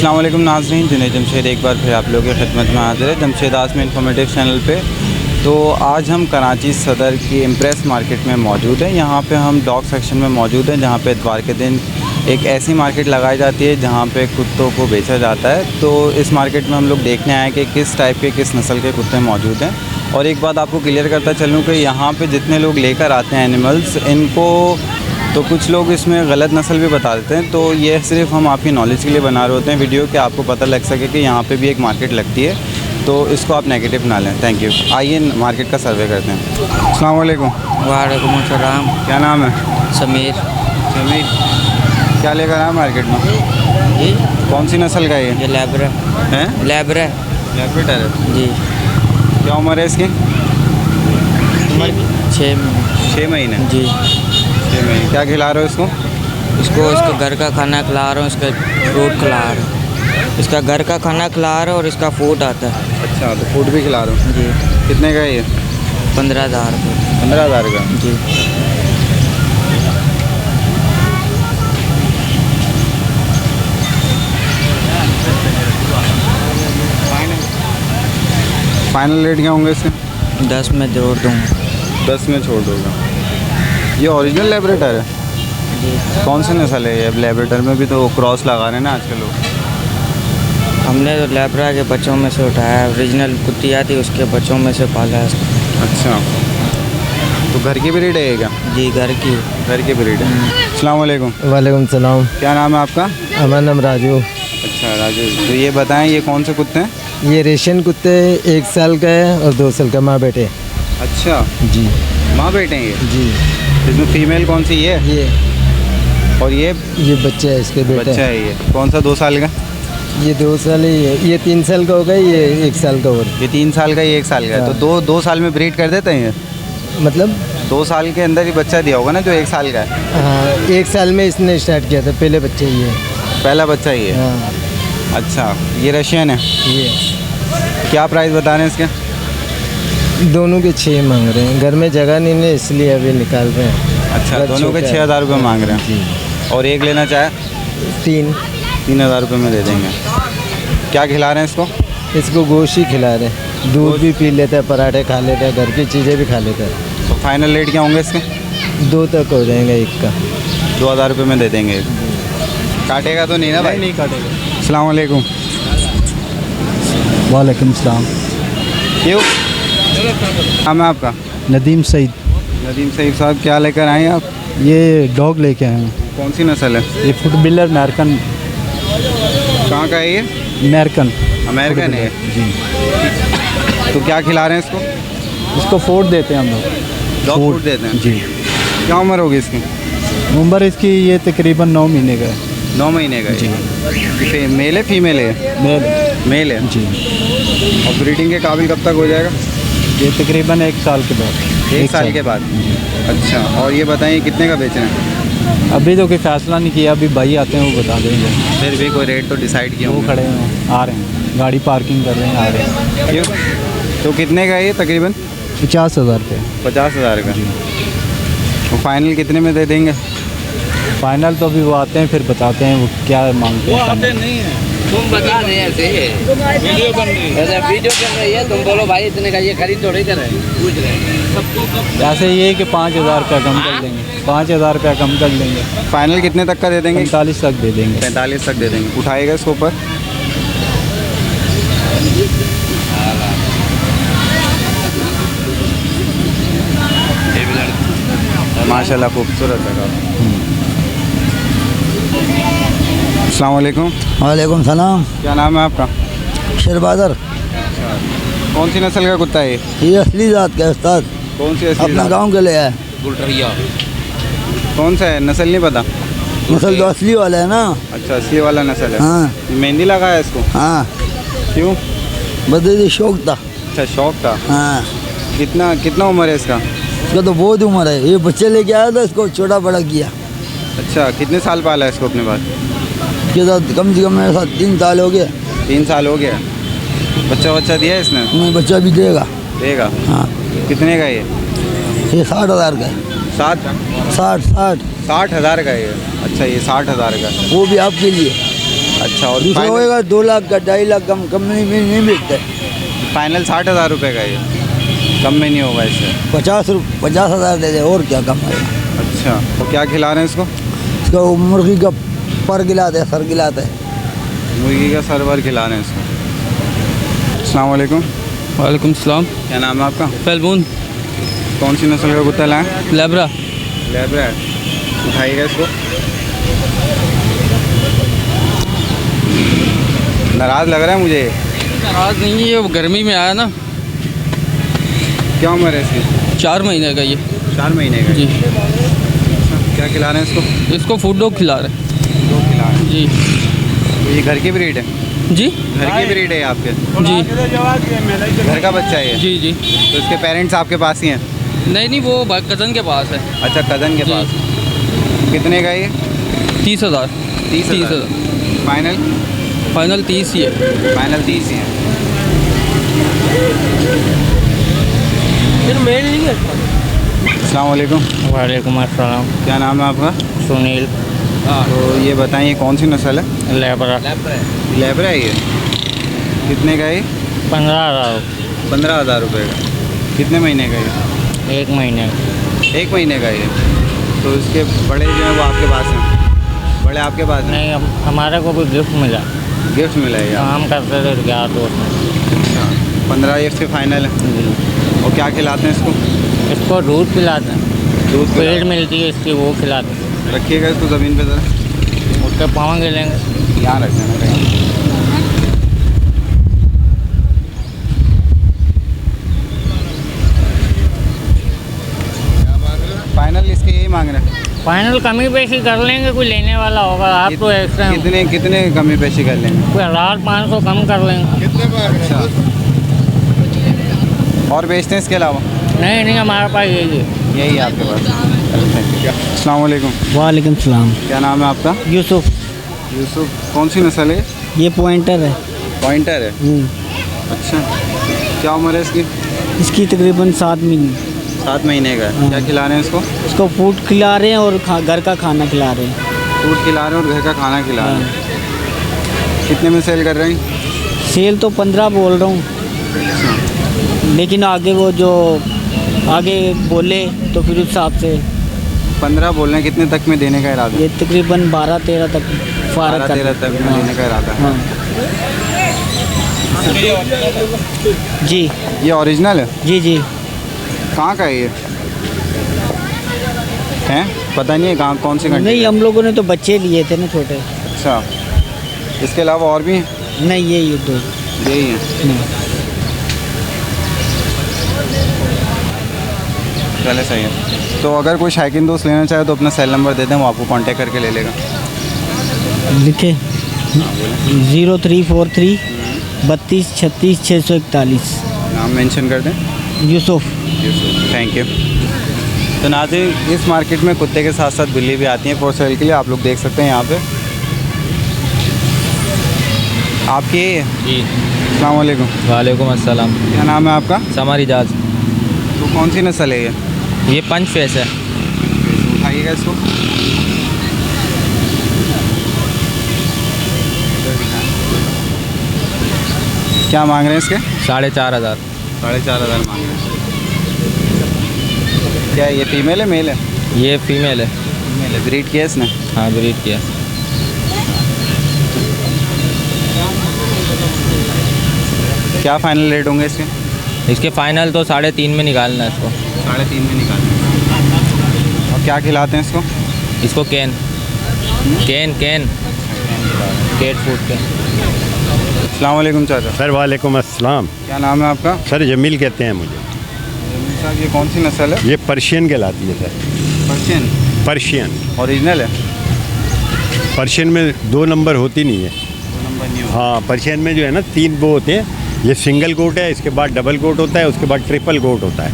अस्सलाम वालेकुम नाज़रीन, जुनैद जमशेद एक बार फिर आप लोगों की खिदमत में हाज़िर है जमशेद आज़मी इन्फॉर्मेटिव चैनल पे। तो आज हम कराची सदर की इम्प्रेस मार्केट में मौजूद हैं। यहाँ पे हम डॉग सेक्शन में मौजूद हैं, जहाँ पे इतवार के दिन एक ऐसी मार्केट लगाई जाती है जहाँ पे कुत्तों को बेचा जाता है। तो इस मार्केट में हम लोग देखने आए कि किस टाइप के, किस नस्ल के कुत्ते मौजूद हैं। और एक बात आपको क्लियर करता चलूँ कि यहाँ पे जितने लोग लेकर आते हैं एनिमल्स, इनको तो कुछ लोग इसमें गलत नस्ल भी बता देते हैं। तो ये सिर्फ हम आपकी नॉलेज के लिए बना रहे होते हैं वीडियो, कि आपको पता लग सके कि यहाँ पे भी एक मार्केट लगती है, तो इसको आप नेगेटिव ना लें। Thank you. आइए मार्केट का सर्वे करते हैं। अस्सलाम वालेकुम। वालेकुम अस्सलाम। क्या नाम है? समीर। समीर, क्या लेकर आए मार्केट में? जी, कौन सी नस्ल का ये लैब्रा है? लैब्रा लैब्राडोर है जी। क्या उम्र है इसकी? उम्र 6 महीने जी। 6 महीने। क्या खिला रहे हो इसको? इसको घर का खाना खिला रहा हूँ, इसका फ्रूट खिला रहा हूँ। इसका घर का खाना खिला रहा हूँ और इसका फूड आता है। अच्छा, तो फूड भी खिला रहे हो? जी। कितने का है ये? 15,000 रुपये। 15,000 का जी। फाइनल रेट क्या होंगे इसके? 10 में जोड़ दूँगा। 10 में छोड़ दोगे? ये ओरिजिनल लैब्राडोर है? जी। कौन सी नस्ल है ये? लैब्राडोर में भी तो क्रॉस लगा रहे हैं ना आजकल लोग। हमने तो लैब्रा के बच्चों में से उठाया है, ओरिजिनल कुत्ती आती उसके बच्चों में से पाला है इसको। अच्छा, तो घर की ब्रीड है ये क्या? जी, घर की ब्रीड है। अस्सलाम वालेकुम। वालेकुम सलाम। क्या नाम है आपका? हमारा नाम राजू। अच्छा राजू, तो ये बताएं ये कौन से कुत्ते हैं? ये रेशियन कुत्ते 1 साल का है और 2 साल का, माँ बेटे। अच्छा, जी माँ बेटे हैं ये? जी। इसमें फीमेल कौन सी ये? और ये बच्चा है, इसके बेटे। बच्चा है। ये कौन सा 2 साल का? ये 2 साल ही है। ये 3 साल का होगा, ये 1 साल का। और ये 3 साल का, ये 1 साल का है। तो दो साल में ब्रीड कर देते हैं ये? मतलब 2 साल के अंदर ही बच्चा दिया होगा ना, जो 1 साल का है? हाँ, 1 साल में इसने स्टार्ट किया था, पहले बच्चे ही है। पहला बच्चा ही है? हाँ, अच्छा, ये रशियन है। ये क्या प्राइस बता रहे हैं इसके? दोनों के 6 मांग रहे हैं। घर में जगह नहीं है, इसलिए अभी निकाल रहे हैं। अच्छा, घर दोनों के छोटा है। 6,000 रुपये मांग रहे हैं। जी। और एक लेना चाहे? 3,000 रुपये में दे देंगे। क्या खिला रहे हैं इसको? इसको गोश्त ही खिला रहे हैं, दूध भी पी लेता है, पराठे खा लेता है, घर की चीज़ें भी खा लेता है। तो फाइनल रेट क्या होंगे इसके? 2 तक हो जाएंगे एक का। 2,000 रुपये में दे देंगे। काटेगा तो नहीं ना भाई? नहीं काटेगा। अस्सलाम वालेकुम। वालेकुम सलाम। क्यों नाम है आपका? नदीम सईद। नदीम सईद साहब, क्या लेकर आए हैं आप? ये डॉग लेके आए हैं। कौन सी नस्ल है? ये फुटबिलर अमेरिकन। कहाँ का है ये? अमेरिकन। अमेरिकन है जी। तो क्या खिला रहे हैं इसको? इसको फूड देते हैं हम लोग। डॉग फूड देते हैं? जी। क्या उम्र होगी इसकी? उम्र इसकी ये तकरीबन 9 महीने का है। 9 महीने का है। जी। मेल है फीमेल है? मेल है जी। और ब्रीडिंग के काबिल कब तक हो जाएगा? ये तकरीबन 1 साल के बाद। 1 साल के बाद? अच्छा, और ये बताइए कितने का बेचना है? अभी तो कोई फैसला नहीं किया, अभी भाई आते हैं वो बता देंगे। फिर भी कोई रेट तो डिसाइड किया वो होगा? खड़े हैं, आ रहे हैं, गाड़ी पार्किंग कर रहे हैं, आ रहे हैं। क्यों? तो कितने का है ये तकरीबन? 50,000 रुपये। 50,000 का। तो फाइनल कितने में दे देंगे? फाइनल तो अभी वो आते हैं, फिर बताते हैं वो क्या मांगते हैं। नहीं है, तुम बता रहे ऐसे वीडियो बन रही है, तुम बोलो भाई इतने का, ये खरीद थोड़ी कर रहे हैं, पूछ रहे हैं। ऐसे ये कि 5,000 रुपया कम कर देंगे, 5,000 रुपया कम कर देंगे। फाइनल कितने तक का दे देंगे? 45 तक दे देंगे। 45 तक दे देंगे। उठाएगा इसको ऊपर? माशाल्लाह खूबसूरत है। अस्सलाम वालेकुम। वालेकुम सलाम। क्या नाम है आपका? शेरबादर। कौन सी नस्ल का कुत्ता है ये? ये असली जात का उस्ताद, कौन सी असली अपना जात? गांव के लिए है। कौन सा है? नस्ल नहीं पता? नस्ल जो असली वाला है ना। अच्छा, असली वाला नस्ल है। हाँ मेहंदी लगाया इसको? हाँ, क्यों? बदले शौक था। अच्छा, शौक था। हाँ, कितना उम्र है इसका? इसका तो बहुत उम्र है। ये बच्चे लेके आया था, इसको छोटा बड़ा किया। अच्छा, कितने साल पाला है इसको अपने पास? इसके साथ कम से कम मेरे साथ 3 साल हो गए। 3 साल हो गया। बच्चा दिया है इसने? मैं बच्चा भी देगा। देगा? हाँ। कितने का ये? ये 60,000 का है। 60 60 60,000 का ये? अच्छा, ये 60,000 का। वो भी आपके लिए। अच्छा, और दूसरा फाइनल होएगा 2 लाख का, 2.5 लाख कम में नहीं मिलता है। फाइनल 60,000 रुपये का ये, कम में नहीं होगा इससे। 50,000 दे दे, और क्या कम है। अच्छा, तो क्या खिला रहे हैं इसको? इसको मुर्गी का पर गिलाते हैं, सर गिलाते हैं। मुर्गी का सरवर खिला रहे हैं इसको। अस्सलाम वालेकुम। वालेकुम सलाम। क्या नाम है आपका? फैलबून। कौन सी नस्ल का कुत्ता लाएँ? लेब्रा। लेब्रा है। उठाइएगा इसको। नाराज़ लग रहा है मुझे। नाराज़ नहीं है, ये गर्मी में आया ना। क्या उम्र है इसकी? 4 महीने का ये। 4 महीने का। जी। क्या खिला रहे हैं इसको? इसको फूड डॉग खिला रहे हैं। दो खिला रहे हैं। जी तो ये घर की ब्रीड है? जी घर की ब्रीड है आपके? जी घर का बच्चा है ये? जी जी। तो इसके पेरेंट्स आपके पास ही हैं? नहीं, वो कज़न के पास है। अच्छा, कज़न के जी। पास। कितने का ये? 30,000। 30,000। फाइनल? फाइनल 30 ही है। फाइनल 30 ही है। अस्सलाम वालेकुम। वालेकुम अस्सलाम। क्या नाम है आपका? सुनील। तो ये बताइए कौन सी नस्ल है? लेबरा। लेब्रा है ये? कितने का है ये? 15,000। 15,000 रुपये का। कितने महीने का ये? 1 महीने। 1 महीने का ये। तो इसके बड़े जो हैं वो आपके पास हैं? बड़े आपके पास हैं? नहीं, हमारे को भी गिफ्ट मिला। गिफ्ट मिला है यार? काम करते थे क्या दोस्त। अच्छा, 15 इससे फाइनल है। और क्या खिलाते हैं इसको? इसको दूध पिलाते हैं, दूध पेड़ मिलती है इसकी, वो खिलाते हैं। रखिएगा इसको ज़मीन पे ज़रा। उसके पाँव गिलेंगे। यहाँ रख देना कहीं। फाइनल इसके यही मांग रहे हैं? फाइनल कमी पेशी कर लेंगे, कोई लेने वाला होगा। आप तो एक्स्ट्रा कितने कमी पेशी कर लेंगे? कोई 1,500 कम कर लेंगे। अच्छा, और बेचते हैं इसके अलावा? नहीं, हमारे पास यही है। यही है आपके पास? अस्सलाम वालेकुम। वालेकुम सलाम। क्या नाम है आपका? यूसुफ। यूसुफ। कौन सी नस्ल है? ये पॉइंटर है। पॉइंटर है। अच्छा, क्या उम्र है इसकी? इसकी तकरीबन 7 महीने। 7 महीने का है। क्या खिला रहे हैं इसको? इसको फूड खिला रहे हैं और घर का खाना खिला रहे हैं। फूड खिला रहे हैं और घर का खाना खिला रहे हैं। कितने में सेल कर रहे हैं? सेल तो 15 बोल रहा हूँ, लेकिन आगे वो जो आगे बोले तो फिर उस हिसाब से 15 बोल रहे हैं। कितने तक में देने का इरादा? ये तकरीबन 12-13 तक फारग 12-13 तक में देने का इरादा है। हाँ जी ये ओरिजिनल है? जी जी। कहाँ का है ये? हैं? पता नहीं है कहाँ, कौन सी कंट्री? नहीं, हम लोगों ने तो बच्चे लिए थे ना छोटे। अच्छा, इसके अलावा और भी हैं? नहीं, यही 2 यही हैं। चले, सही है। तो अगर कोई शायकीन दोस्त लेना चाहे तो अपना सेल नंबर दे दें, वो आपको कांटेक्ट करके ले लेगा। लिखे 0343 32 36 641। नाम मेंशन कर दें। यूसुफ। Thank you. तो नाज़रीन, इस मार्केट में कुत्ते के साथ साथ बिल्ली भी आती हैं फॉर सेल के लिए। आप लोग देख सकते हैं यहाँ पे। आपकी? जी। अस्सलाम वालेकुम। वालेकुम अस्सलाम। क्या नाम है आपका? समारी जाज। तो कौन सी नस्ल है ये? ये पंच फेस है। उठाइएगा इसको। क्या मांग रहे हैं इसके? 4,500। 4,500 मांग रहे हैं। क्या ये फीमेल है मेल है? ये फीमेल है। फीमेल है। ब्रीड किया इसने? हाँ, ब्रीड किया। क्या फाइनल रेट होंगे इसके? इसके फाइनल तो 3.5 में निकालना है इसको। 3.5 में निकालना। और क्या खिलाते हैं इसको? इसको कैन केट फूड के। अस्सलाम वालेकुम चाचा। सर वालेकुम अस्सलाम। क्या नाम है आपका? सर जमील कहते हैं मुझे। जमील साहब, ये कौन सी नस्ल है? ये पर्शियन कहलाती है सर। पर्शियन? पर्शियन ओरिजिनल है? पर्शियन में 2 नंबर होती नहीं है। 2 नंबर नहीं होता। हाँ, पर्शियन में जो है ना 3 वो होते हैं। ये सिंगल कोट है, इसके बाद डबल कोट होता है, उसके बाद ट्रिपल कोट होता है।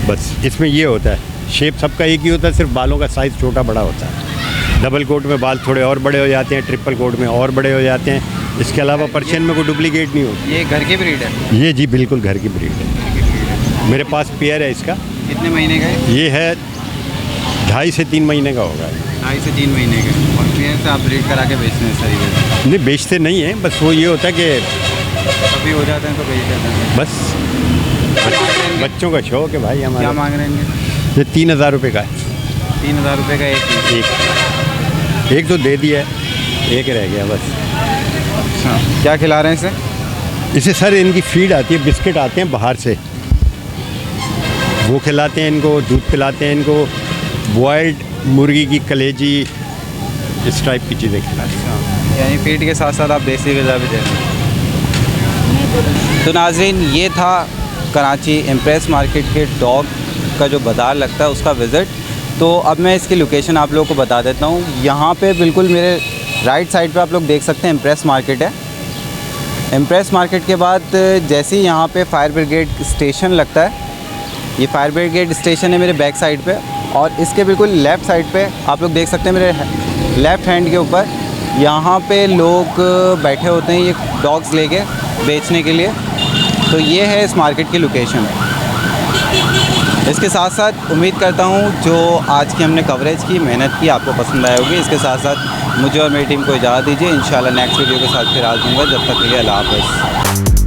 बस इसमें ये होता है, शेप सबका एक ही होता है, सिर्फ बालों का साइज़ छोटा बड़ा होता है। डबल कोट में बाल थोड़े और बड़े हो जाते हैं, ट्रिपल कोट में और बड़े हो जाते हैं। इसके अलावा पर्शियन में कोई डुप्लीकेट नहीं होती। ये घर की ब्रीड है? ये जी बिल्कुल घर की ब्रीड है। मेरे पास पेयर है इसका। कितने महीने का है? ये है 2.5 से 3 महीने का होगा। 2.5 से 3 महीने के, और फिर से आप ब्रीड करा के बेचते हैं सही तरीके नहीं बेचते नहीं हैं, बस वो ये होता है कि से, कभी हो जाते हैं तो बेच देते हैं। बस बच्चों का शौक है भाई क्या हमारा। मांग रहे हैं इनके? ये 3,000 रुपये का है 3,000 रुपये का एक पीस। एक तो दे दिया है, एक रह गया बस। अच्छा, क्या खिला रहे हैं इसे? इसे सर इनकी फीड आती है, बिस्किट आते हैं बाहर से, वो खिलाते हैं इनको, दूध पिलाते हैं इनको, बॉयल्ड मुर्गी की कलेजी, इस टाइप की चीज़ें खिलाते हैं। अच्छा, यानी फीड के साथ साथ आप देसी ग़िज़ा भी दे रहे हैं। तो नाज़रीन, ये था कराची इम्प्रेस मार्केट के डॉग का जो बाज़ार लगता है उसका विज़िट। तो अब मैं इसकी लोकेशन आप लोगों को बता देता हूँ। यहाँ पे बिल्कुल मेरे राइट साइड पे आप लोग देख सकते हैं इम्प्रेस मार्केट है। इम्प्रेस मार्केट के बाद जैसे ही यहाँ पे फायर ब्रिगेड स्टेशन लगता है, ये फायर ब्रिगेड स्टेशन है मेरे बैक साइड पे, और इसके बिल्कुल लेफ़्ट साइड पे आप लोग देख सकते हैं मेरे लेफ़्ट हैंड के ऊपर, यहाँ पे लोग बैठे होते हैं ये डॉग्स लेके बेचने के लिए। तो ये है इस मार्केट की लोकेशन। इसके साथ साथ उम्मीद करता हूँ जो आज की हमने कवरेज की, मेहनत की, आपको पसंद आई होगी। इसके साथ साथ मुझे और मेरी टीम को इजाज़त दीजिए। इंशाल्लाह नेक्स्ट वीडियो के साथ फिर आ जाऊँगा। जब तक के लिए अल्लाह हाफ़िज़।